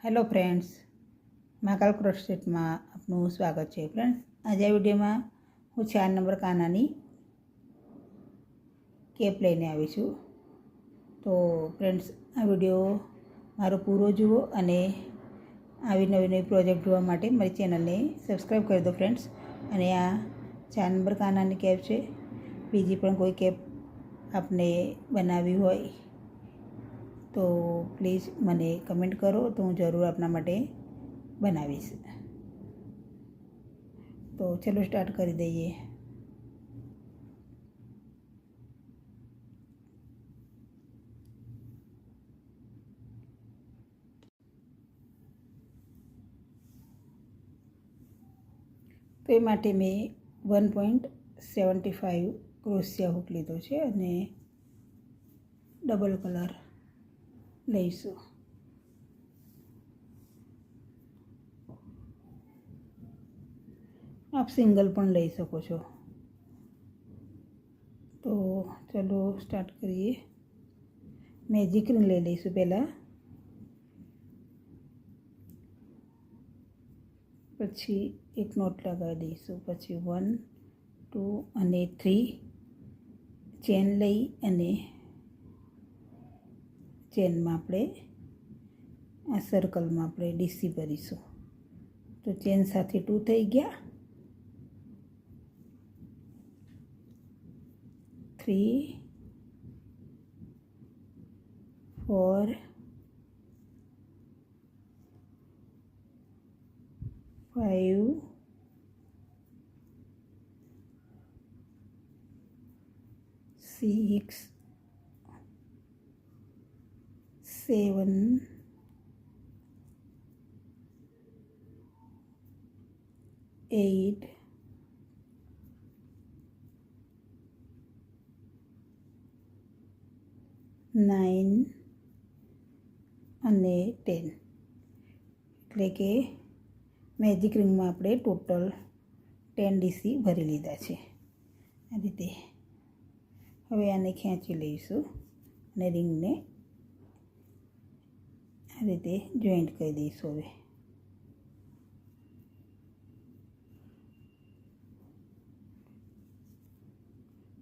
Hello friends, Mahakal ક્રોશેટમાં આપનું સ્વાગત છે. ફ્રેન્ડ્સ, આજે આ વિડીયોમાં હું 4 નંબર કાનાની કેપ લઈને આવી છું. તો ફ્રેન્ડ્સ, આ વિડીયો મારો પૂરો જુઓ અને આવી નવી નવી પ્રોજેક્ટ જોવા માટે મારી ચેનલને સબસ્ક્રાઈબ કરી દો ફ્રેન્ડ્સ. અને આ 4 નંબર કાનાની કેપ છે. બીજી પણ કોઈ કેપ આપને બનાવવી હોય તો પ્લીઝ મને કમેન્ટ કરો, તો હું જરૂર આપના માટે બનાવીશ. તો ચલો સ્ટાર્ટ કરી દઈએ. તો એ માટે મેં 1.75 ક્રોશિયા હૂક લીધો છે અને ડબલ કલર લઈશું. આપ સિંગલ પણ લઈ શકો છો. તો ચલો સ્ટાર્ટ કરીએ. મેજિક રિંગ લઈ લઈશું પહેલાં, પછી એક નોટ લગાવી દઈશું, પછી 1 2 અને 3 ચેન લઈ અને ચેનમાં આપણે આ સર્કલમાં આપણે ડીસી ભરીશું. તો ચેન સાથે 2 થઈ ગયા, 3 4 5 6 7 8 9 અને 10. એટલે કે મેજિક રિંગમાં આપણે ટોટલ 10 ડીસી ભરી લીધા છે. આ રીતે હવે આને ખેંચી લઈશું અને રિંગને આ રીતે જોઈન્ટ કરી દઈશું. હવે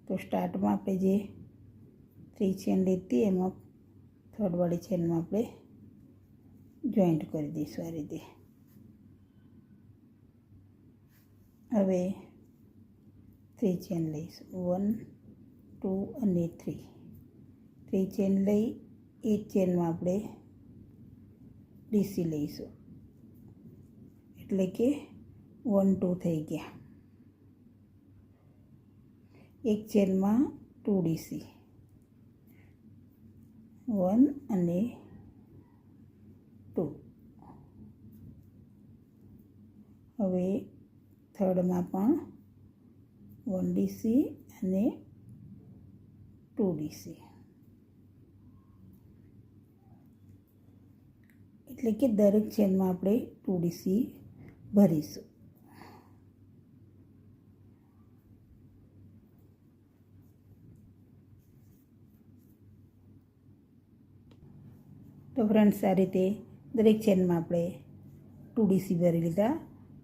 તો સ્ટાર્ટમાં આપણે જે 3 ચેન લીધી એમાં થર્ડવાળી ચેનમાં આપણે જોઈન્ટ કરી દઈશું આ રીતે. હવે 3 ચેન લઈશું, 1 2 અને 3 ચેન લઈ એક ચેનમાં આપણે ડીસી લઈશું, એટલે કે 1 2 થઈ ગયા. એક ચેનમાં 2 ડીસી, 1 અને 2. હવે થર્ડમાં પણ 1 ડીસી અને 2 ડીસી, એટલે કે દરેક ચેનમાં આપણે 2 ડીસી ભરીશું. તો ફ્રેન્ડ્સ, આ રીતે દરેક ચેનમાં આપણે 2 ડીસી ભરી લીધા.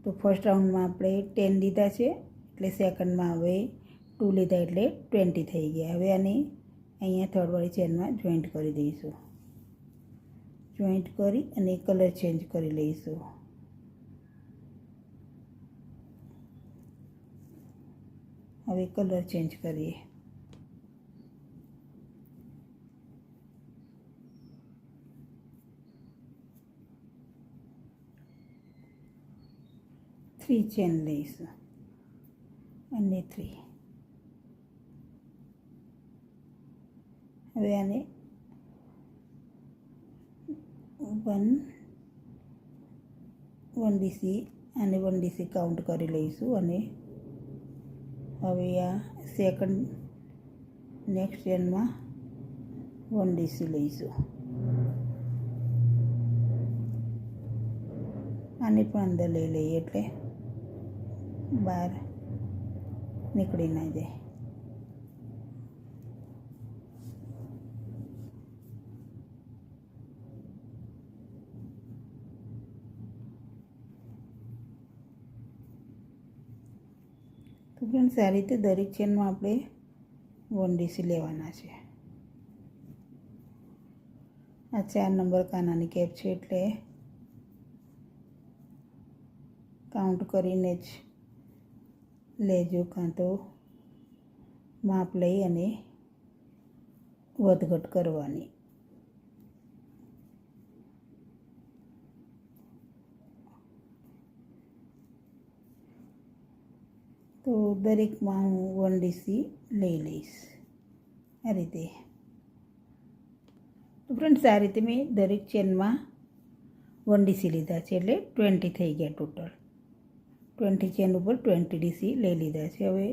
તો ફર્સ્ટ રાઉન્ડમાં આપણે 10 લીધા છે, એટલે સેકન્ડમાં હવે 2 લીધા એટલે 20 થઈ ગયા. હવે આને અહીંયા થર્ડવાળી ચેનમાં જોઈન્ટ કરી દઈશું. જોઈન્ટ કરી અને કલર ચેન્જ કરી લઈશું. હવે કલર ચેન્જ કરીએ. થ્રી ચેન લઈશું અને 3. હવે આને 1 ડીસી અને 1 ડીસી કાઉન્ટ કરી લઈશું. અને હવે આ સેકન્ડ નેક્સ્ટ ચેનમાં 1 ડીસી લઈશું. આને પણ અંદર લઈ લઈએ એટલે બહાર નીકળી ના જાય. ફ્રેન્ડ્સ આ રીતે દરેક ચેનમાં આપણે 1 ડીસી લેવાના છે. આ 4 નંબર કાનાની કેપ છે એટલે કાઉન્ટ કરીને જ લેજો, કાં તો માપ લઈ અને વધઘટ કરવાની. તો દરેકમાં હું 1 ડીસી લઈ લઈશ આ રીતે. તો ફ્રેન્ડ્સ આ રીતે મેં દરેક ચેનમાં 1 ડીસી લીધા છે એટલે 20 થઈ ગયા ટોટલ. 20 ચેન ઉપર 20 ડીસી લઈ લીધા છે. હવે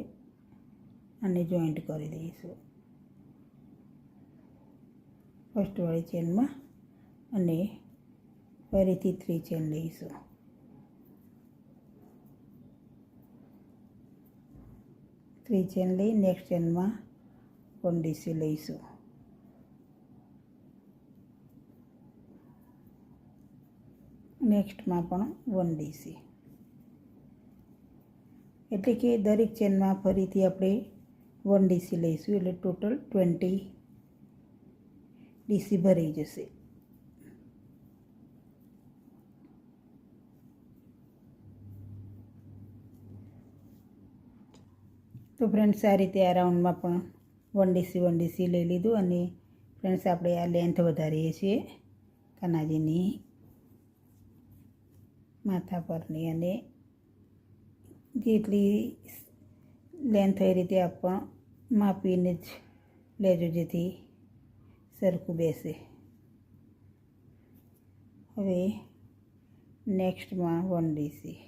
આને જોઈન્ટ કરી દઈશું ફર્સ્ટવાળી ચેનમાં અને ફરીથી 3 ચેન લઈશું. 3 ચેન લઈ નેક્સ્ટ ચેનમાં 1 ડીસી લઈશું. નેક્સ્ટમાં પણ 1 ડીસી. એટલે કે દરેક ચેનમાં ફરીથી આપણે 1 ડીસી લઈશું એટલે ટોટલ 20 ડીસી ભરાઈ જશે. તો ફ્રેન્ડ્સ આ રીતે આ રાઉન્ડમાં પણ 1 ડીસી લઈ લીધું. અને ફ્રેન્ડ્સ આપણે આ લેન્થ વધારીએ છીએ કાનાજીની માથા પરની, અને જેટલી લેન્થ હોય એ રીતે આપણે માપીને જ લેજો જેથી સરખું બેસે. હવે નેક્સ્ટમાં 1 ડીસી.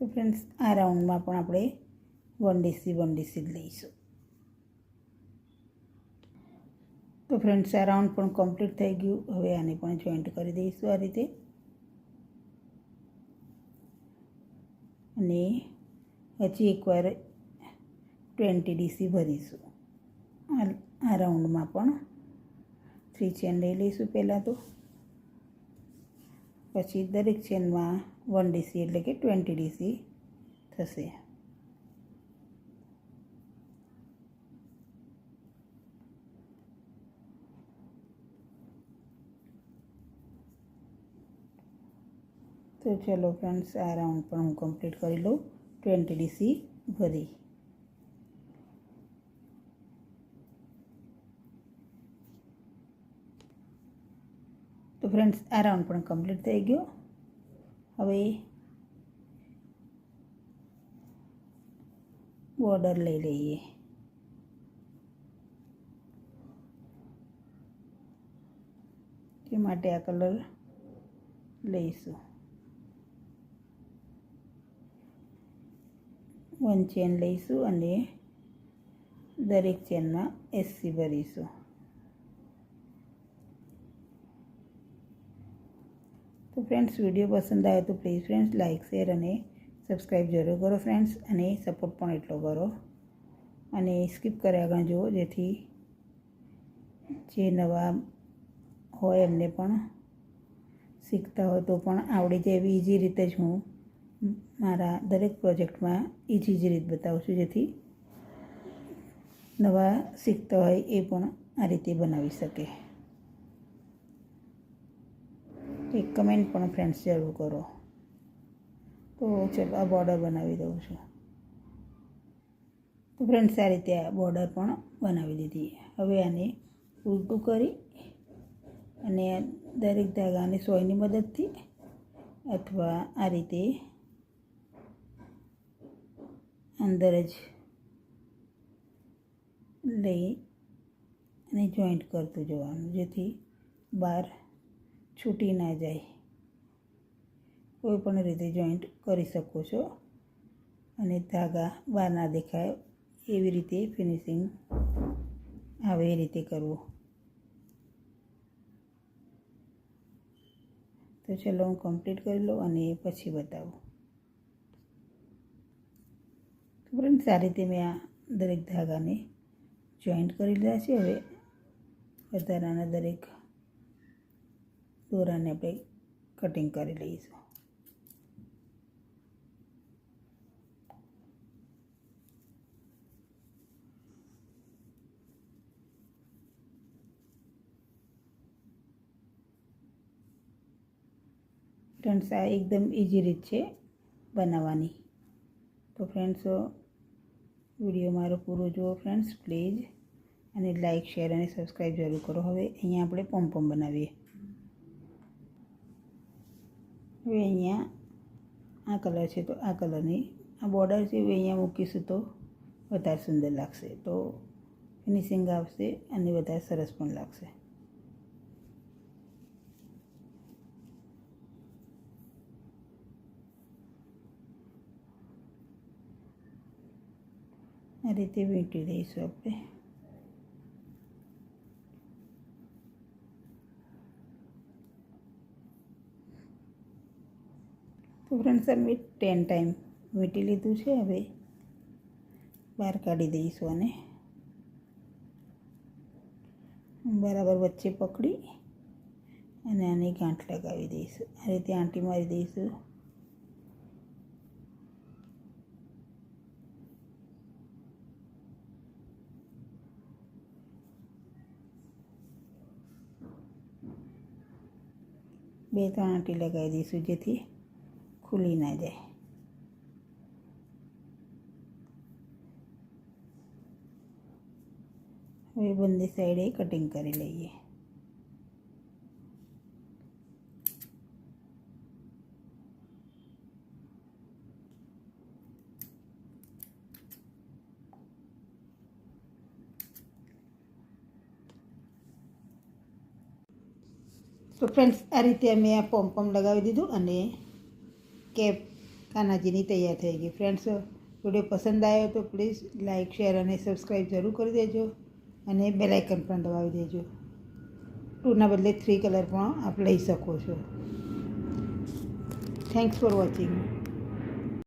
તો ફ્રેન્ડ્સ આ રાઉન્ડમાં પણ આપણે 1 ડીસી જ લઈશું. તો ફ્રેન્ડ્સ આ રાઉન્ડ પણ કમ્પ્લીટ થઈ ગયું. હવે આને પણ જોઈન્ટ કરી દઈશું આ રીતે. અને હજી એકવાર 20 ડીસી ભરીશું. આ રાઉન્ડમાં પણ 3 ચેન લઈ લઈશું પહેલાં તો. પછી દરેક ચેનમાં 1 ડીસી એટલે કે 20 ડીસી થશે. તો ચલો ફ્રેન્ડ્સ આ રાઉન્ડ પણ હું કમ્પ્લીટ કરી લઉં 20 ડીસી ભરી. તો ફ્રેન્ડ્સ આ રાઉન્ડ પણ કમ્પ્લીટ થઈ ગયો. હવે બોર્ડર લઈ લઈએ. તે માટે આ કલર લઈશું. 1 ચેન લઈશું અને દરેક ચેનમાં એસસી ભરીશું. તો ફ્રેન્ડ્સ વિડીયો પસંદ આવે તો પ્લીઝ ફ્રેન્ડ્સ લાઇક શેર અને સબસ્ક્રાઈબ જરૂર કરો ફ્રેન્ડ્સ. અને સપોર્ટ પણ એટલો કરો અને સ્કીપ કર્યા આગળ જુઓ જેથી જે નવા હોય એમને પણ શીખતા હોય તો પણ આવડી જાય એવી ઇઝી રીતે જ હું મારા દરેક પ્રોજેક્ટમાં ઇઝી જ રીત બતાવું છું, જેથી નવા શીખતા હોય એ પણ આ રીતે બનાવી શકે. એક કમેન્ટ પણ ફ્રેન્ડ્સ જરૂર કરો. તો ચલો આ બોર્ડર બનાવી દઉં છું. તો ફ્રેન્ડ્સ આ રીતે આ બોર્ડર પણ બનાવી દીધી. હવે આને ઉલટું કરી અને દરેક ધાગાને સોયની મદદથી અથવા આ રીતે અંદર જ લઈ અને જોઈન્ટ કરતું જવાનું, જેથી બહાર છૂટી ના જાય. કોઈ પણ રીતે જોઈન્ટ કરી શકો છો અને ધાગા બહાર ના દેખાય એવી રીતે ફિનિશિંગ આવે એ રીતે કરવું. તો ચલો હું કમ્પ્લીટ કરી લઉં અને પછી બતાવું. તો ફ્રેન્ડ્સ આ રીતે મેં આ દરેક ધાગાને જોઈન્ટ કરી લીધા છે. હવે વધારાના દરેક દોરાને આપણે કટિંગ કરી લઈશું. ફ્રેન્ડ્સ આ એકદમ ઇઝી રીત છે બનાવવાની. તો ફ્રેન્ડ્સ વિડીયો મારો પૂરો જુઓ ફ્રેન્ડ્સ પ્લીઝ, અને લાઇક શેર અને સબસ્ક્રાઈબ જરૂર કરો. હવે અહીંયા આપણે પોમ્પોમ બનાવીએ. હવે અહીંયા આ કલર છે તો આ કલરની આ બોર્ડર છે હવે અહીંયા મૂકીશું તો વધારે સુંદર લાગશે, તો ફિનિશિંગ આવશે અને વધારે સરસ પણ લાગશે. આ રીતે વીંટી દઈશું આપણે. તો ફ્રેન્ડ્સ અમે 10 ટાઈમ વીંટી લીધું છે. હવે બહાર કાઢી દઈશું અને બરાબર વચ્ચે પકડી અને આની ગાંઠ લગાવી દઈશું. આ રીતે આંટી મારી દઈશું. બે ત્રણ આંટી લગાવી દઈશું જેથી ખુલી ના જાય. હવે બંને સાઈડે કટિંગ કરી લઈએ. તો ફ્રેન્ડ્સ આ રીતે અમે આ પોમ્પોમ લગાવી દીધું અને કેપ કાનાજીની તૈયાર થઈ ગઈ. ફ્રેન્ડ્સ વિડીયો પસંદ આવ્યો તો પ્લીઝ લાઇક શેર અને સબસ્ક્રાઈબ જરૂર કરી દેજો અને બેલ આઇકન પણ દબાવી દેજો. 2ના બદલે 3 કલર પણ આપ લઈ શકો છો. Thanks for watching.